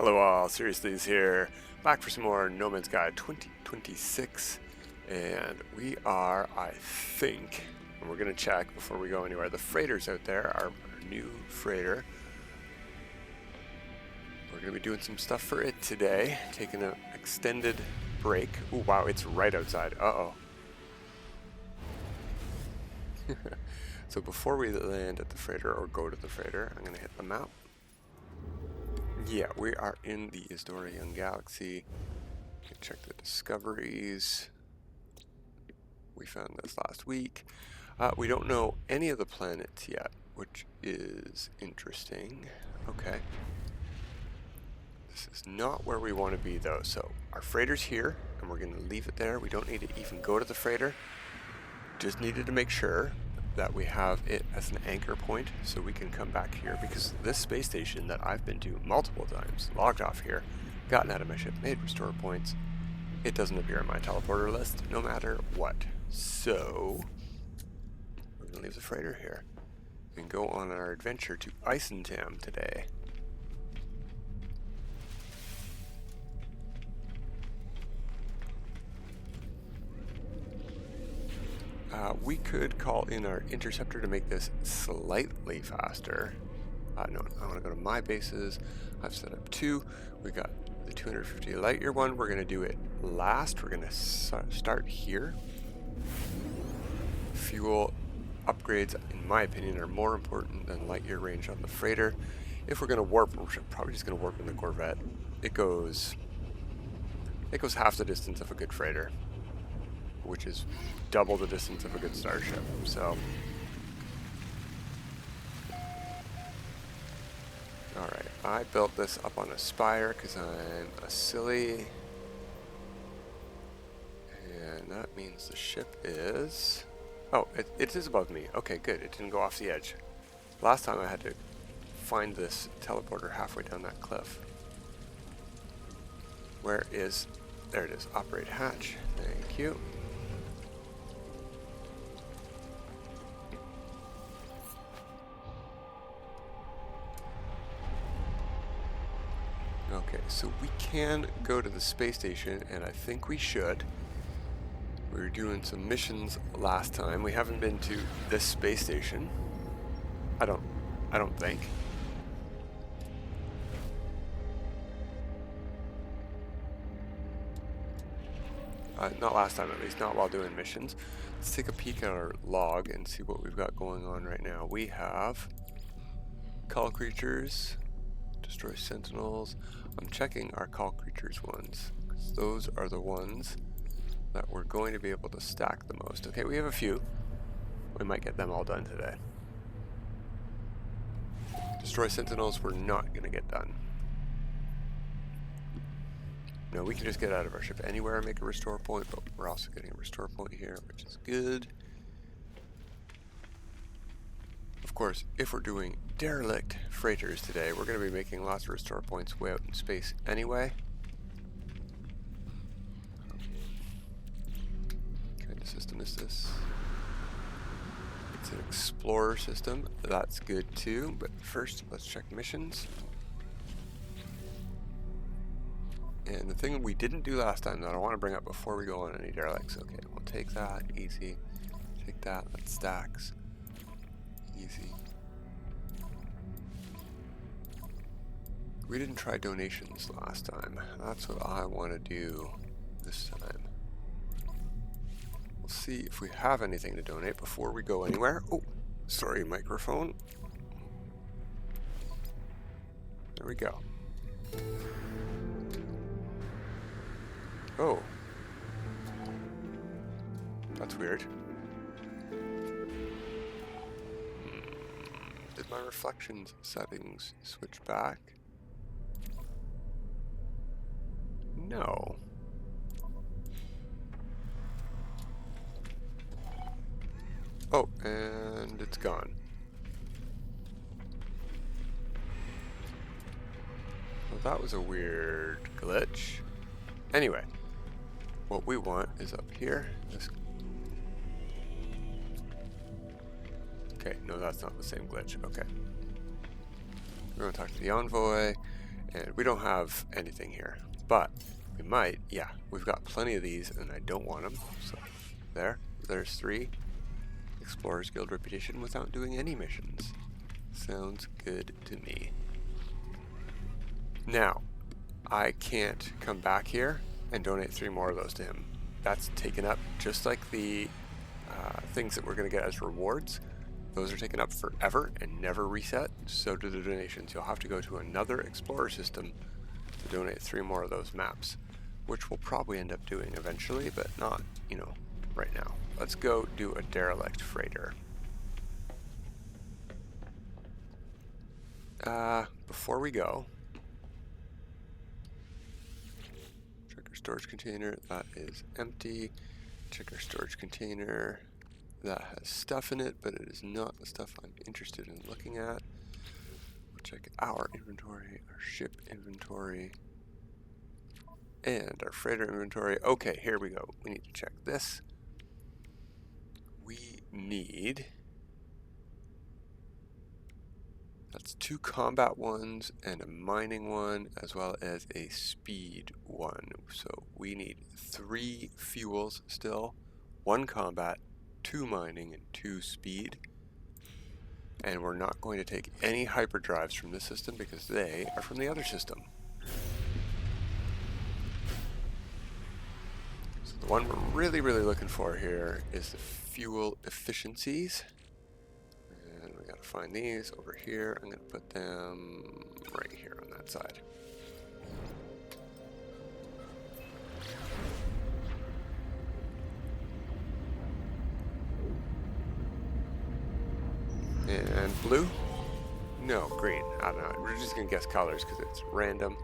Hello all, Seriously's here, back for some more No Man's Sky 2026, and we are, I think, and we're going to check before we go anywhere, the freighters out there, our new freighter. We're going to be doing some stuff for it today, taking an extended break. Ooh, wow, it's right outside, uh-oh. So before we land at the freighter, or go to the freighter, I'm going to hit the map. Yeah, we are in the Eissentam Galaxy. Check the discoveries. We found this last week. We don't know any of the planets yet, which is interesting. Okay. This is not where we want to be though. So our freighter's here, and we're going to leave it there. We don't need to even go to the freighter. Just needed to make sure that we have it as an anchor point so we can come back here, because this space station that I've been to multiple times, logged off here, gotten out of my ship, made restore points, it doesn't appear on my teleporter list no matter what. So we're gonna leave the freighter here and go on our adventure to Eissentam today. We could call in our interceptor to make this slightly faster. No, I want to go to my bases. I've set up two. We got the 250 light year one. We're going to do it last. We're going to start here. Fuel upgrades, in my opinion, are more important than light year range on the freighter. If we're going to warp, we're probably just going to warp in the Corvette. It goes half the distance of a good freighter, which is double the distance of a good starship. So, alright, I built this up on a spire because I'm a silly, and that means the ship is, oh, it is above me. Okay, good, it didn't go off the edge. Last time I had to find this teleporter halfway down that cliff. Where is, there it is, operate hatch, thank you. Okay, so we can go to the space station, and I think we should. We were doing some missions last time. We haven't been to this space station. I don't think. Not last time, at least, not while doing missions. Let's take a peek at our log and see what we've got going on right now. We have Cull Creatures, destroy sentinels. I'm checking our Cull Creatures ones, because those are the ones that we're going to be able to stack the most. Okay, we have a few. We might get them all done today. Destroy sentinels we're not going to get done. No, we can just get out of our ship anywhere and make a restore point, but we're also getting a restore point here, which is good. Of course, if we're doing Derelict Freighters today, we're going to be making lots of restore points way out in space anyway. What kind of system is this? It's an explorer system. That's good too, but first let's check missions. And the thing we didn't do last time that I want to bring up before we go on any derelicts. Okay, we'll take that, easy. Take that, that stacks. Easy. We didn't try donations last time. That's what I want to do this time. We'll see if we have anything to donate before we go anywhere. Oh, sorry, microphone. There we go. Oh. That's weird. Did my reflections settings switch back? No. Oh, and it's gone. Well, that was a weird glitch. Anyway, what we want is up here. Okay, no, that's not the same glitch. Okay. We're going to talk to the envoy, And we don't have anything here, but we might. Yeah, we've got plenty of these and I don't want them. So there's 3. Explorers Guild reputation without doing any missions. Sounds good to me. Now, I can't come back here and donate 3 more of those to him. That's taken up just like the things that we're going to get as rewards. Those are taken up forever and never reset. So do the donations. You'll have to go to another Explorer system to donate 3 more of those maps, which we'll probably end up doing eventually, but not, you know, right now. Let's go do a Derelict Freighter. Before we go, check our storage container. That is empty. Check our storage container. That has stuff in it, but it is not the stuff I'm interested in looking at. We'll check our inventory, our ship inventory, and our freighter inventory. Okay, here we go. We need to check this. We need... That's 2 combat ones and a mining one, as well as a speed one. So we need 3 fuels still, 1 combat, 2 mining, and 2 speed. And we're not going to take any hyperdrives from this system because they are from the other system. So the one we're really looking for here is the fuel efficiencies. And we gotta find these over here. I'm gonna put them right here on that side. And blue? No, green. I don't know. We're just gonna guess colors because it's random.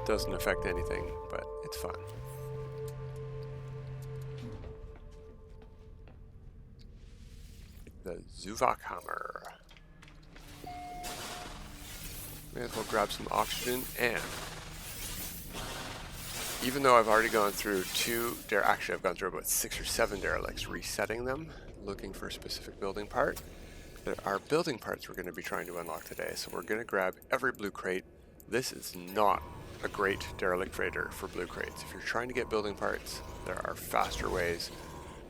Doesn't affect anything, but it's fun. The Zuvok Hammer. May as well grab some oxygen, and even though I've already gone through 2, actually I've gone through about 6 or 7 derelicts, resetting them, looking for a specific building part. There are building parts we're going to be trying to unlock today, so we're going to grab every blue crate. This is not a great derelict freighter for blue crates. If you're trying to get building parts, there are faster ways.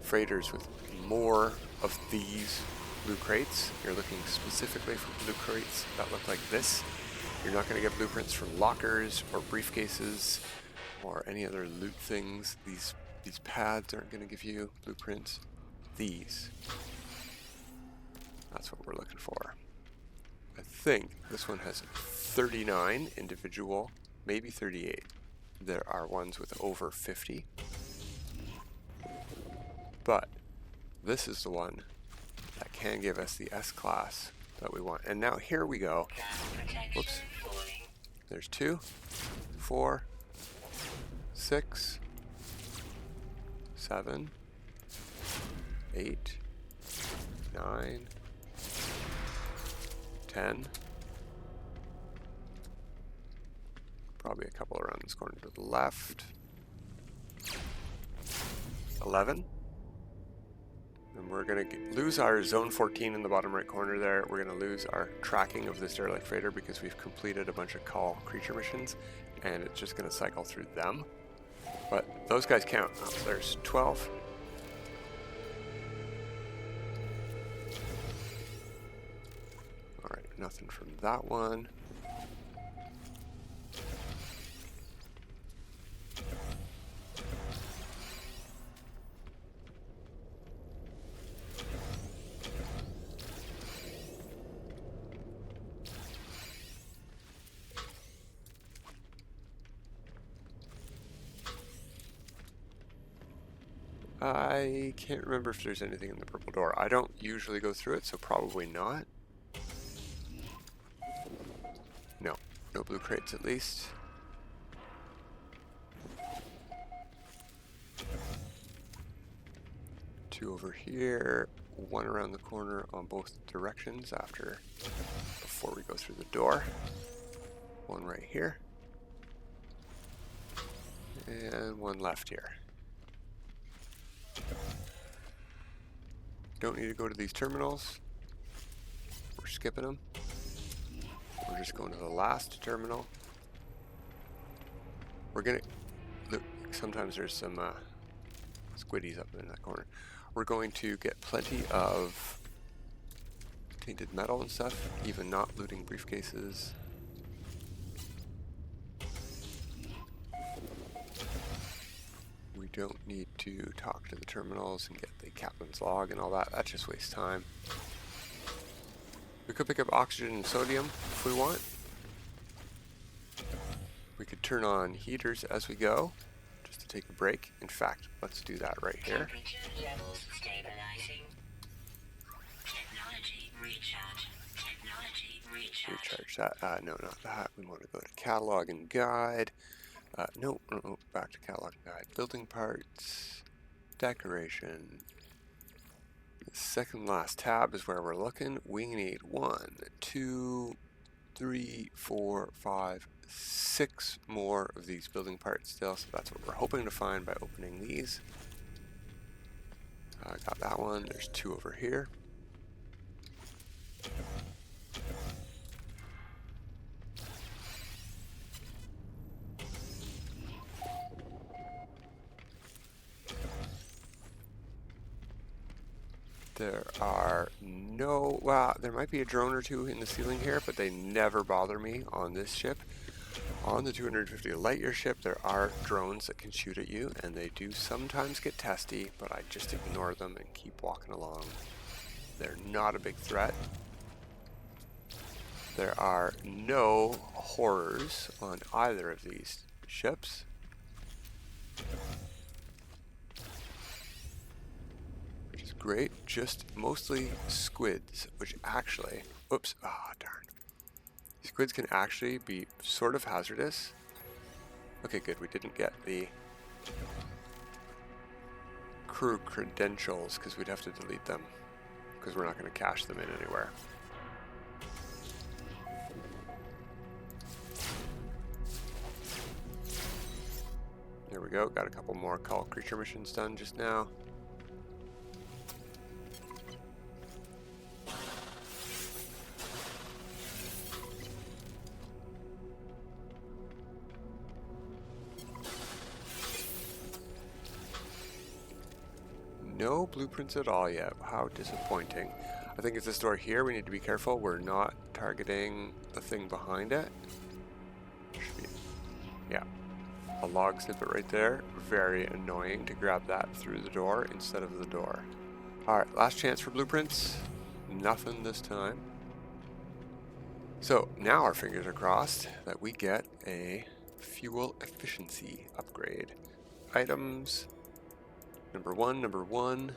Freighters with more of these blue crates. You're looking specifically for blue crates that look like this. You're not going to get blueprints from lockers or briefcases or any other loot things. These pads aren't going to give you blueprints. These. That's what we're looking for. I think this one has 39 individual, maybe 38. There are ones with over 50. But this is the one that can give us the S-class that we want. And now here we go. Whoops. There's 2, 4, 6, 7, 8, 9, 10. Probably a couple around this corner to the left. 11. And we're going to lose our zone 14 in the bottom right corner there. We're going to lose our tracking of this derelict freighter because we've completed a bunch of Cull Creature missions, and it's just going to cycle through them. But those guys count. Oh, there's 12. Alright, nothing from that one. I can't remember if there's anything in the purple door. I don't usually go through it, so probably not. No, no blue crates at least. Two over here, one around the corner on both directions before we go through the door. One right here. And one left here. Don't need to go to these terminals. We're skipping them. We're just going to the last terminal. We're gonna look, sometimes there's some squiddies up in that corner. We're going to get plenty of tainted metal and stuff, even not looting briefcases. We don't need to talk to the terminals and get the captain's log and all that. That just wastes time. We could pick up oxygen and sodium if we want. We could turn on heaters as we go, just to take a break. In fact, let's do that right here. Temperature levels stabilizing. Technology recharge. Technology recharge. Recharge that. No, not that. We want to go to catalog and guide. No, back to catalog and guide. Building parts, decoration. The second last tab is where we're looking. We need 1, 2, 3, 4, 5, 6 more of these building parts still, so that's what we're hoping to find by opening these. Got that one. There's 2 over here. There are no, well, there might be a drone or 2 in the ceiling here, but they never bother me on this ship. On the 250 light year ship, there are drones that can shoot at you, and they do sometimes get testy, but I just ignore them and keep walking along. They're not a big threat. There are no horrors on either of these ships. Which is great, just mostly squids, which actually, oops, darn. Squids can actually be sort of hazardous. Okay, good, we didn't get the crew credentials because we'd have to delete them because we're not going to cache them in anywhere. There we go, got a couple more Cull Creature missions done just now. No blueprints at all yet. How disappointing. I think it's this door here. We need to be careful. We're not targeting the thing behind it. Should be, yeah. A log snippet right there. Very annoying to grab that through the door instead of the door. Alright, last chance for blueprints. Nothing this time. So now our fingers are crossed that we get a fuel efficiency upgrade. Items. Number one. And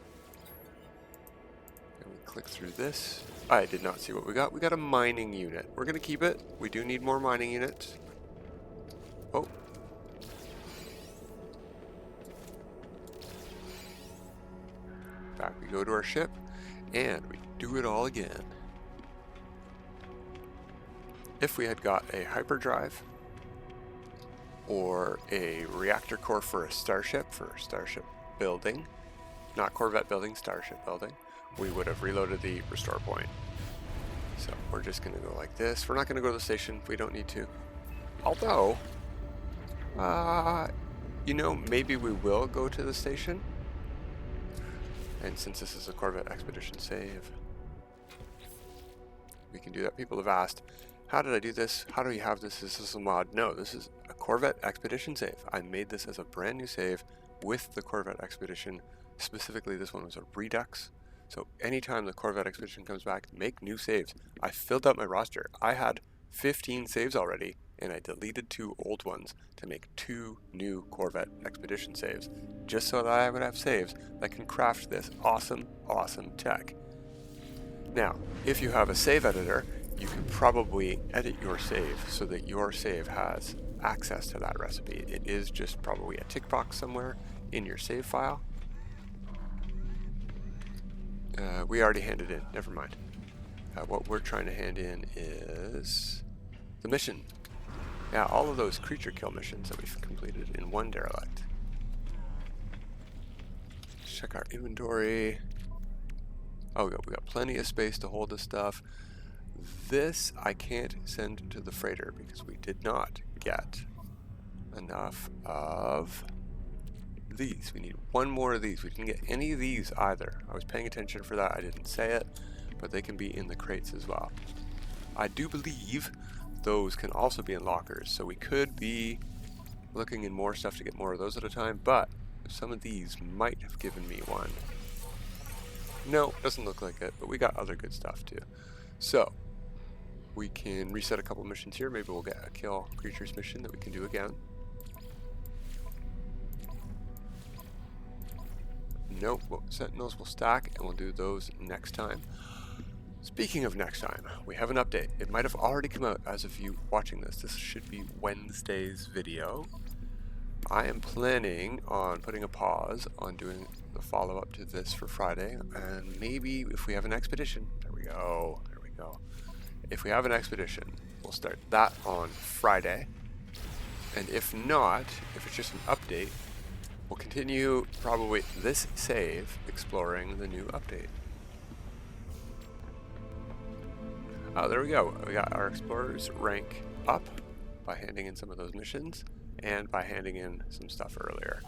we click through this. I did not see what we got. We got a mining unit. We're going to keep it. We do need more mining units. Oh. Back we go to our ship, and we do it all again. If we had got a hyperdrive, or a reactor core for a starship building, not Corvette building, starship building, we would have reloaded the restore point. So we're just going to go like this. We're not going to go to the station. We don't need to. Although, you know, maybe we will go to the station. And since this is a Corvette Expedition save, we can do that. People have asked, how did I do this? How do you have this? Is this a mod? No, this is a Corvette Expedition save. I made this as a brand new save with the Corvette Expedition. Specifically, this one was a redux. So anytime the Corvette Expedition comes back, make new saves. I filled out my roster. I had 15 saves already, and I deleted 2 old ones to make 2 new Corvette Expedition saves, just so that I would have saves that can craft this awesome, awesome tech. Now, if you have a save editor, you can probably edit your save so that your save has access to that recipe. It is just probably a tick box somewhere in your save file. We already handed in, never mind. What we're trying to hand in is the mission. Yeah, all of those creature kill missions that we've completed in one derelict. Check our inventory. Oh, we got plenty of space to hold this stuff. This I can't send to the freighter because we did not get enough of these. We need one more of these. We didn't get any of these either. I was paying attention for that. I didn't say it, but they can be in the crates as well. I do believe those can also be in lockers, so we could be looking in more stuff to get more of those at a time, but some of these might have given me one. No, doesn't look like it, but we got other good stuff too. So we can reset a couple missions here. Maybe we'll get a Cull Creatures mission that we can do again. Nope, well, Sentinels will stack and we'll do those next time. Speaking of next time, we have an update. It might have already come out as of you watching this. This should be Wednesday's video. I am planning on putting a pause on doing the follow-up to this for Friday, and maybe if we have an expedition, there we go. If we have an expedition, we'll start that on Friday, and if not, if it's just an update, we'll continue probably this save exploring the new update. There we go. We got our explorers rank up by handing in some of those missions and by handing in some stuff earlier.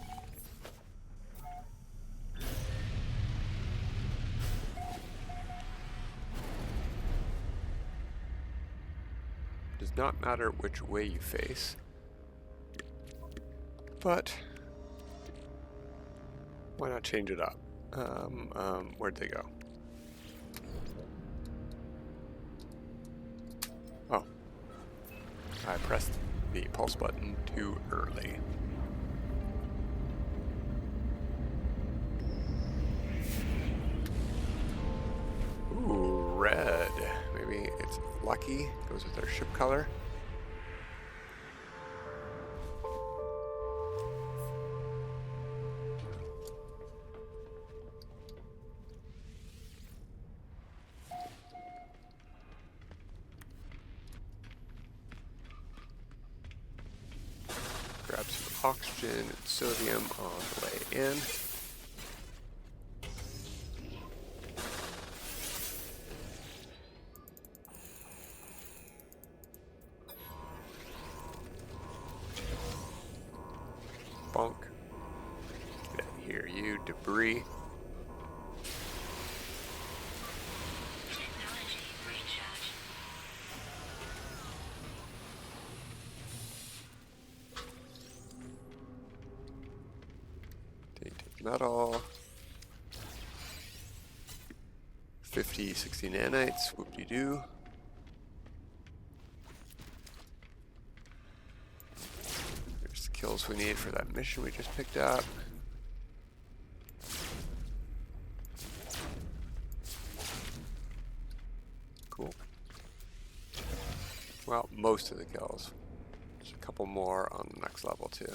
Does not matter which way you face, but why not change it up? Where'd they go? Oh, I pressed the pulse button too early. Ooh, red. Maybe it's lucky. Goes with our ship color. Grab some oxygen and sodium on the way in. Bonk. Get out of here, you debris. Technology recharge. Tainted metal. 50, 60 nanites, whoop-de-doo. There's the kills we need for that mission we just picked up. Cool. Well, most of the kills. There's a couple more on the next level too.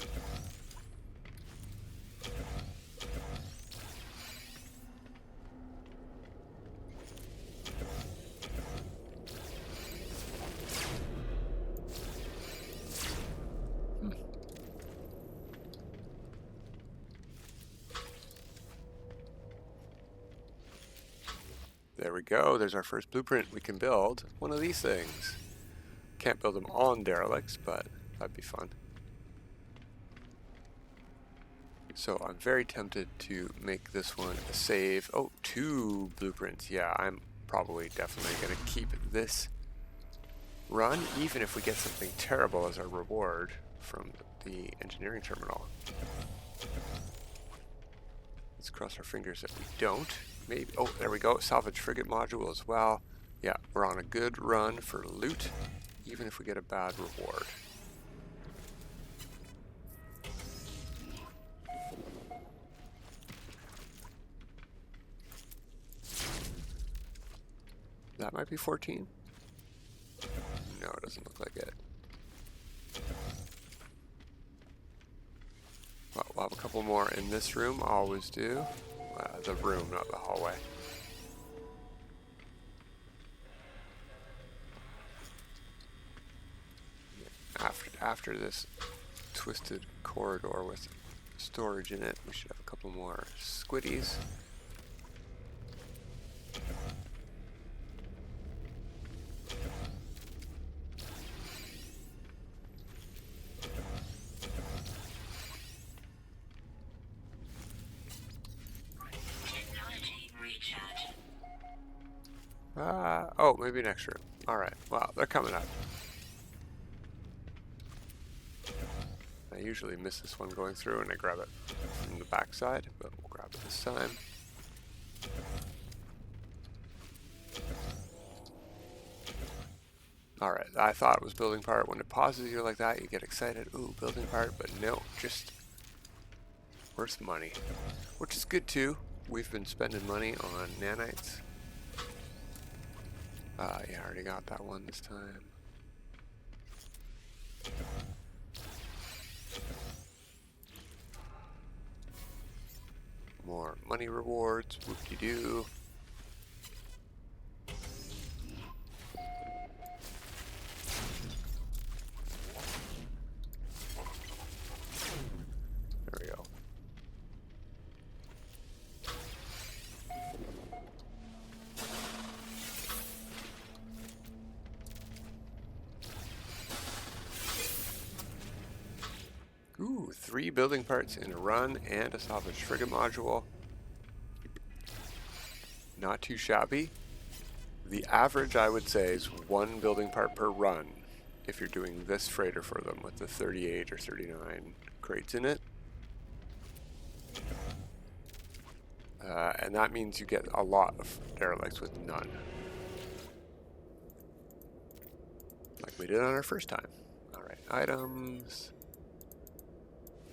There we go, there's our first blueprint. We can build one of these things. Can't build them on derelicts, but that'd be fun. So I'm very tempted to make this one a save. Oh, 2 blueprints. Yeah, I'm probably definitely going to keep this run, even if we get something terrible as our reward from the engineering terminal. Let's cross our fingers that we don't. Maybe. Oh, there we go. Salvage frigate module as well. Yeah, we're on a good run for loot, even if we get a bad reward. That might be 14. No, it doesn't look like it. Well, we'll have a couple more in this room. Always do. The room, not the hallway. After this twisted corridor with storage in it, we should have a couple more squiddies. Oh, maybe next room. Alright, well, they're coming up. I usually miss this one going through and I grab it from the backside, but we'll grab it this time. Alright, I thought it was building part. When it pauses you like that, you get excited. Ooh, building part, but no, just worth money. Which is good too. We've been spending money on nanites. Yeah, I already got that one this time. More money rewards, whoop-de-doo. There we go. Ooh, 3 building parts in a run and a salvage frigate module. Not too shabby. The average, I would say, is 1 building part per run if you're doing this freighter for them with the 38 or 39 crates in it. And that means you get a lot of derelicts with none. Like we did on our first time. Alright, items.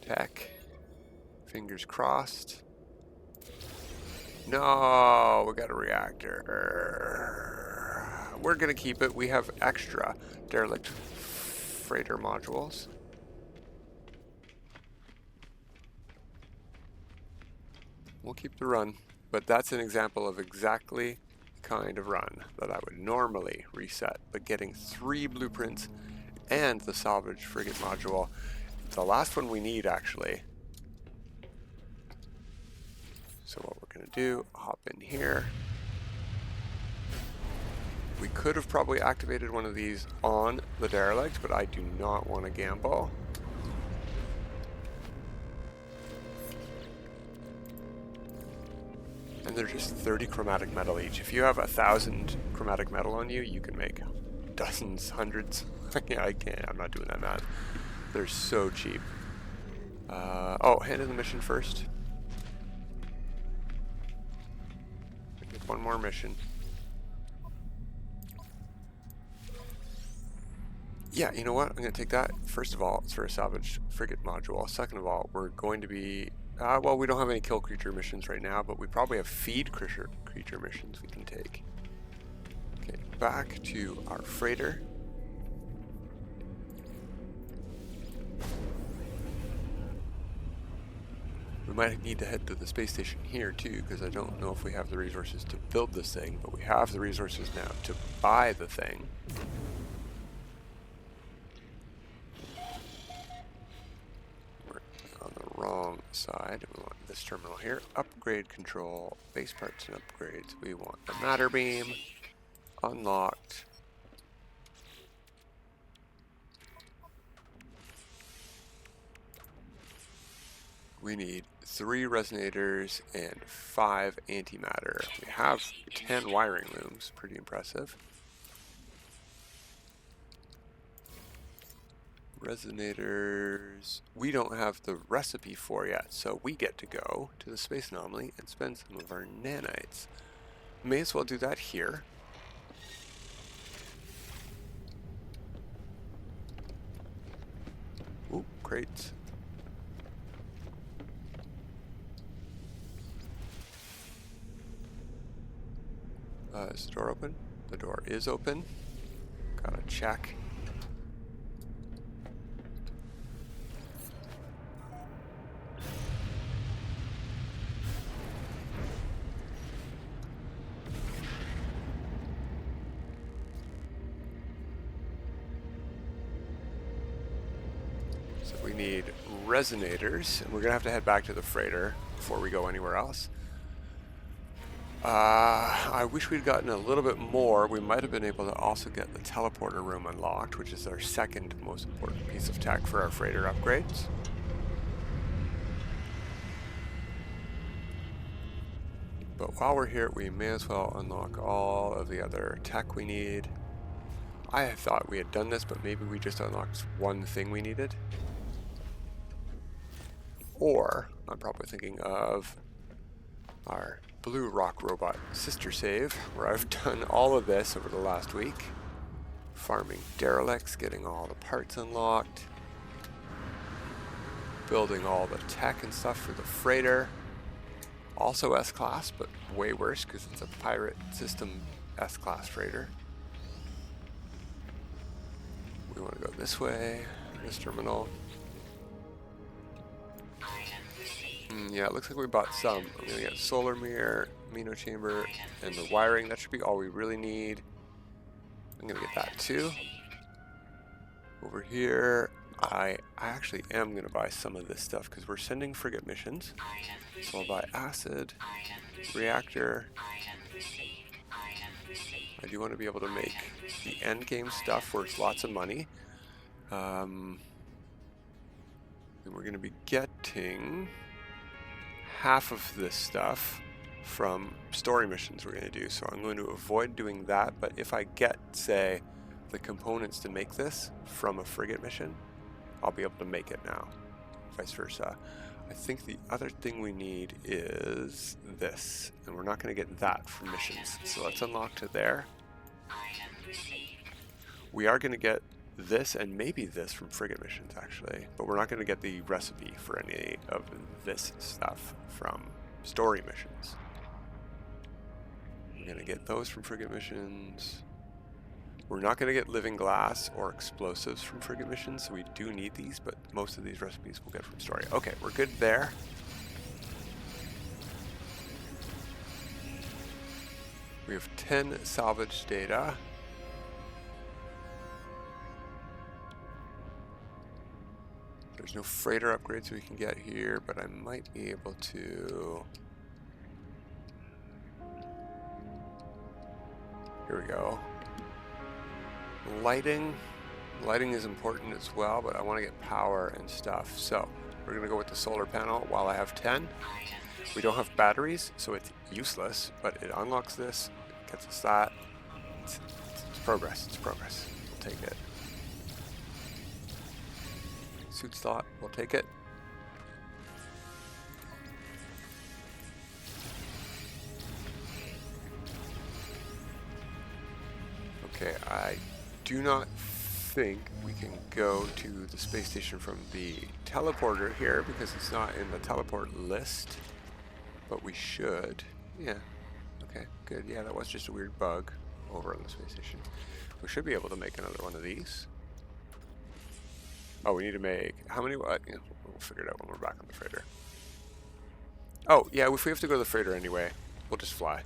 Tech. Fingers crossed. No, we got a reactor. We're gonna keep it. We have extra Derelict Freighter modules. We'll keep the run, but that's an example of exactly the kind of run that I would normally reset. But getting 3 blueprints and the salvage frigate module, the last one we need actually. So what we're going to do, hop in here. We could have probably activated one of these on the derelicts, but I do not want to gamble. And they're just 30 chromatic metal each. If you have 1,000 chromatic metal on you, you can make dozens, hundreds. Yeah, I can't. I'm not doing that math. They're so cheap. Oh, hand in the mission first. One more mission. Yeah, you know what? I'm going to take that. First of all, it's for a salvage frigate module. Second of all, we're going to be... well, we don't have any kill creature missions right now, but we probably have feed creature missions we can take. Okay, back to our freighter. We might need to head to the space station here too, because I don't know if we have the resources to build this thing, but we have the resources now to buy the thing. We're on the wrong side. We want this terminal here. Upgrade control, base parts and upgrades. We want the matter beam unlocked. We need 3 resonators and 5 antimatter. We have 10 wiring looms, pretty impressive. Resonators, we don't have the recipe for yet, so we get to go to the space anomaly and spend some of our nanites. May as well do that here. Ooh, crates. Is the door open? The door is open. Gotta check. So we need resonators, and we're gonna have to head back to the freighter before we go anywhere else. I wish we'd gotten a little bit more. We might have been able to also get the teleporter room unlocked, which is our second most important piece of tech for our freighter upgrades. But while we're here, we may as well unlock all of the other tech we need. I thought we had done this, but maybe we just unlocked one thing we needed. Or, I'm probably thinking of our Blue Rock Robot sister save, where I've done all of this over the last week. Farming derelicts, getting all the parts unlocked, building all the tech and stuff for the freighter. Also S-Class, but way worse because it's a pirate system S-Class freighter. We want to go this way, this terminal. Yeah, it looks like we bought some. I'm going to get solar mirror, amino chamber, and the wiring. That should be all we really need. I'm going to get that too. Over here, I actually am going to buy some of this stuff because we're sending frigate missions. So I'll buy acid, reactor. I do want to be able to make the end game stuff where it's lots of money. And we're going to be getting half of this stuff from story missions we're going to do. So I'm going to avoid doing that, but if I get, say, the components to make this from a frigate mission, I'll be able to make it now. Vice versa. I think the other thing we need is this, and we're not going to get that from missions. So let's unlock to there. We are going to get this and maybe this from frigate missions actually, but we're not going to get the recipe for any of this stuff from story missions. We're going to get those from frigate missions. We're not going to get living glass or explosives from frigate missions, so we do need these, but most of these recipes we'll get from story. Okay, we're good there. We have 10 salvage data. There's no freighter upgrades we can get here, but I might be able to... Here we go. Lighting. Lighting is important as well, but I want to get power and stuff. So we're going to go with the solar panel while I have 10. We don't have batteries, so it's useless, but it unlocks this, gets us that. It's progress. It's progress. We'll take it. Suit slot, we'll take it. Okay, I do not think we can go to the space station from the teleporter here because it's not in the teleport list, but we should. Yeah, okay, good. Yeah, that was just a weird bug over on the space station. We should be able to make another one of these. Oh, we need to make, how many, we'll figure it out when we're back on the freighter. Oh, yeah, if we have to go to the freighter anyway, we'll just fly.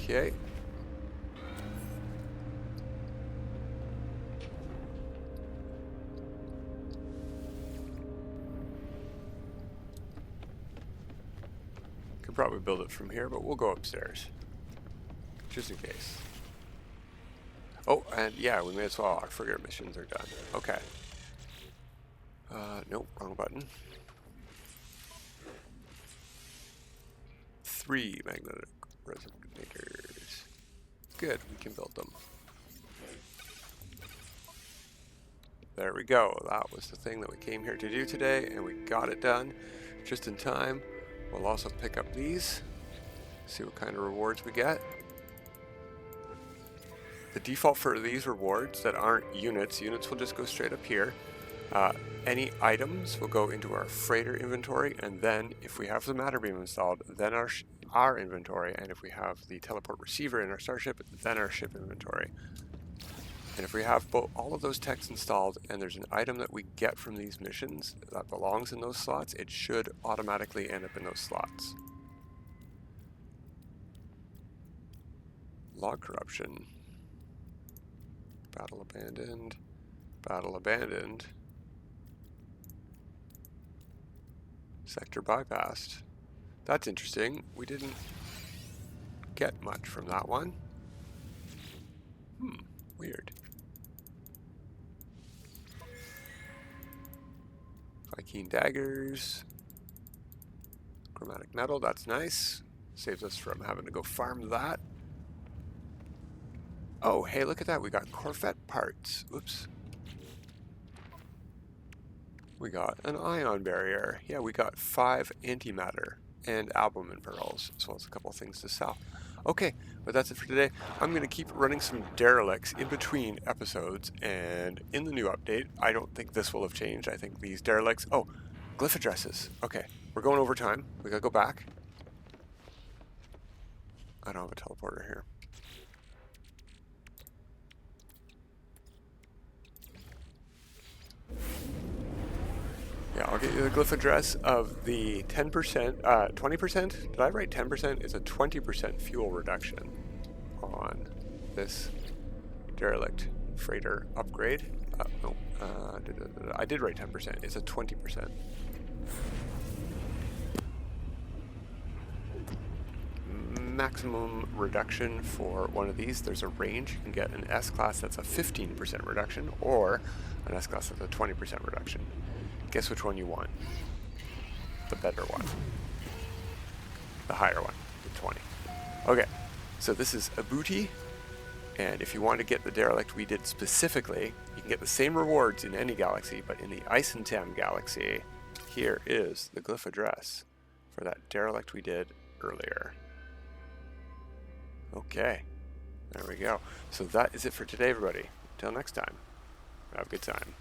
Okay. Could probably build it from here, but we'll go upstairs. Just in case. Oh, and yeah, we may as well. Our frigate missions are done. Okay. Nope, wrong button. 3 magnetic resonators. Good, we can build them. There we go. That was the thing that we came here to do today, and we got it done just in time. We'll also pick up these, see what kind of rewards we get. The default for these rewards that aren't units will just go straight up here. Any items will go into our freighter inventory, and then if we have the matter beam installed, then our inventory, and if we have the teleport receiver in our starship, then our ship inventory. And if we have all of those techs installed and there's an item that we get from these missions that belongs in those slots, it should automatically end up in those slots. Log corruption. Battle abandoned. Battle abandoned. Sector bypassed. That's interesting. We didn't get much from that one. Weird. Viking daggers. Chromatic metal, that's nice. Saves us from having to go farm that. Oh, hey, look at that. We got Corvette parts. Oops. We got an ion barrier. Yeah, we got 5 antimatter and albumin pearls, as well as a couple of things to sell. Okay, but that's it for today. I'm going to keep running some derelicts in between episodes, and in the new update, I don't think this will have changed. I think these derelicts... Oh, glyph addresses. Okay, we're going over time. We got to go back. I don't have a teleporter here. Yeah, I'll get you the glyph address of the 10%, 20%? Did I write 10%? It's a 20% fuel reduction on this Derelict Freighter upgrade. No, I did write 10%. It's a 20%. Maximum reduction for one of these. There's a range. You can get an S-Class that's a 15% reduction, or an S-Class that's a 20% reduction. Guess which one you want? The better one. The higher one, the 20. Okay, so this is a booty, and if you want to get the derelict we did specifically, you can get the same rewards in any galaxy, but in the Eissentam Galaxy, here is the glyph address for that derelict we did earlier. Okay, there we go. So that is it for today, everybody. Until next time, have a good time.